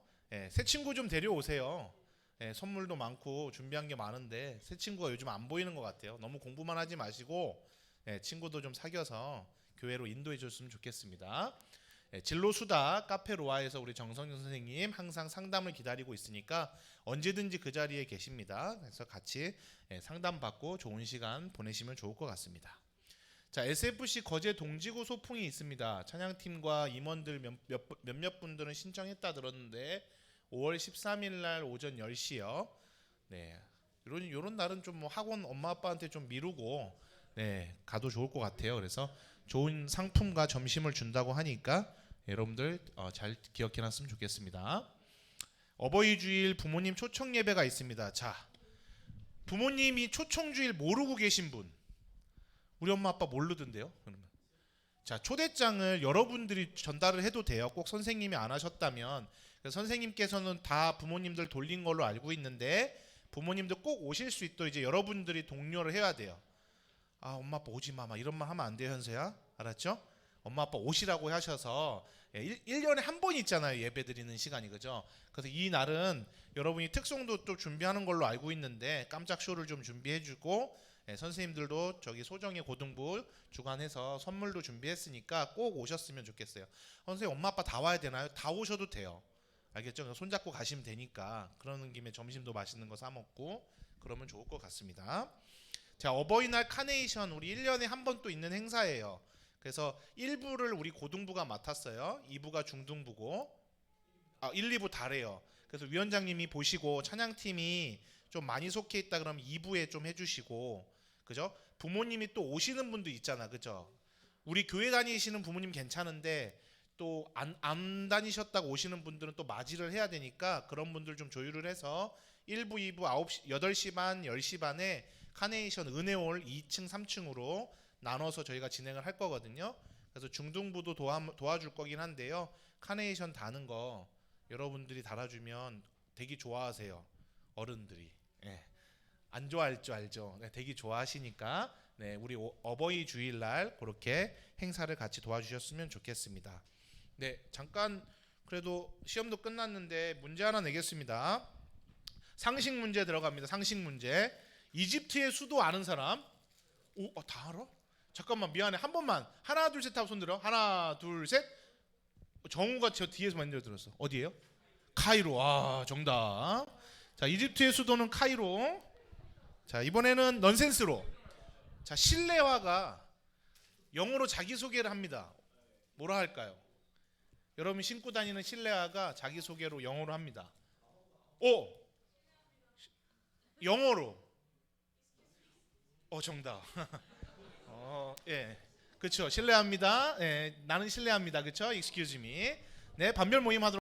D: 새 친구 좀 데려오세요. 선물도 많고 준비한 게 많은데 새 친구가 요즘 안 보이는 것 같아요. 너무 공부만 하지 마시고 친구도 좀 사귀어서 교회로 인도해 줬으면 좋겠습니다. 진로수다 카페 로아에서 우리 정성준 선생님 항상 상담을 기다리고 있으니까 언제든지 그 자리에 계십니다. 그래서 같이 상담받고 좋은 시간 보내시면 좋을 것 같습니다. 자, SFC 거제 동지고 소풍이 있습니다. 찬양팀과 임원들 몇몇 분들은 신청했다 들었는데 5월 13일 날 오전 10시요. 네, 요런 날은 좀 뭐 학원 엄마 아빠한테 좀 미루고 가도 좋을 것 같아요. 그래서 좋은 상품과 점심을 준다고 하니까 여러분들 잘 기억해놨으면 좋겠습니다. 어버이 주일 부모님 초청 예배가 있습니다. 자, 부모님이 초청 주일 모르고 계신 분, 우리 엄마 아빠 모르던데요. 그러면 자, 초대장을 여러분들이 전달을 해도 돼요. 꼭 선생님이 안 하셨다면. 그래서 선생님께서는 다 부모님들 돌린 걸로 알고 있는데 부모님들 꼭 오실 수 있도록 이제 여러분들이 독려를 해야 돼요. 엄마 아빠 오지 마, 막 이런 말 하면 안 돼요, 현서야. 알았죠? 엄마 아빠 오시라고 하셔서 1년에 한 번 있잖아요. 예배 드리는 시간이. 그죠? 그래서 이 날은 여러분이 특송도 또 준비하는 걸로 알고 있는데 깜짝 쇼를 좀 준비해 주고 선생님들도 저기 소정의 고등부 주관해서 선물도 준비했으니까 꼭 오셨으면 좋겠어요. 선생님 엄마 아빠 다 와야 되나요? 다 오셔도 돼요. 알겠죠? 손잡고 가시면 되니까 그러는 김에 점심도 맛있는 거 사 먹고 그러면 좋을 것 같습니다. 자, 어버이날 카네이션 우리 1년에 한 번 또 있는 행사예요. 그래서 1부를 우리 고등부가 맡았어요. 2부가 중등부고 1, 2부 다래요. 그래서 위원장님이 보시고 찬양팀이 좀 많이 속해 있다 그러면 2부에 좀 해주시고, 그죠? 부모님이 또 오시는 분도 있잖아, 그죠? 우리 교회 다니시는 부모님 괜찮은데 또 안 다니셨다고 오시는 분들은 또 맞이를 해야 되니까 그런 분들 좀 조율을 해서 1부, 2부 9시, 8시 반, 10시 반에 카네이션 은혜홀 2층, 3층으로 나눠서 저희가 진행을 할 거거든요. 그래서 중등부도 도와줄 거긴 한데요. 카네이션 다는 거 여러분들이 달아주면 되게 좋아하세요. 어른들이. 예. 안 좋아할 줄 알죠. 네, 되게 좋아하시니까 우리 어버이 주일날 그렇게 행사를 같이 도와주셨으면 좋겠습니다. 네, 잠깐 그래도 시험도 끝났는데 문제 하나 내겠습니다. 상식 문제 들어갑니다. 상식 문제. 이집트의 수도 아는 사람? 다 알아? 잠깐만 미안해. 한 번만. 하나 둘 셋 하고 손 들어. 하나 둘 셋. 정우가 저 뒤에서 만들어 들었어. 어디예요? 카이로. 정답. 자, 이집트의 수도는 카이로. 자, 이번에는 넌센스로. 자, 실내화가 영어로 자기소개를 합니다. 뭐라 할까요? 여러분 신고 다니는 실내화가 자기소개로 영어로 합니다. 영어로. 정답. 예. 그렇죠. 실례합니다. 예, 나는 실례합니다. 그렇죠? Excuse me. 네, 반별 모임 하도록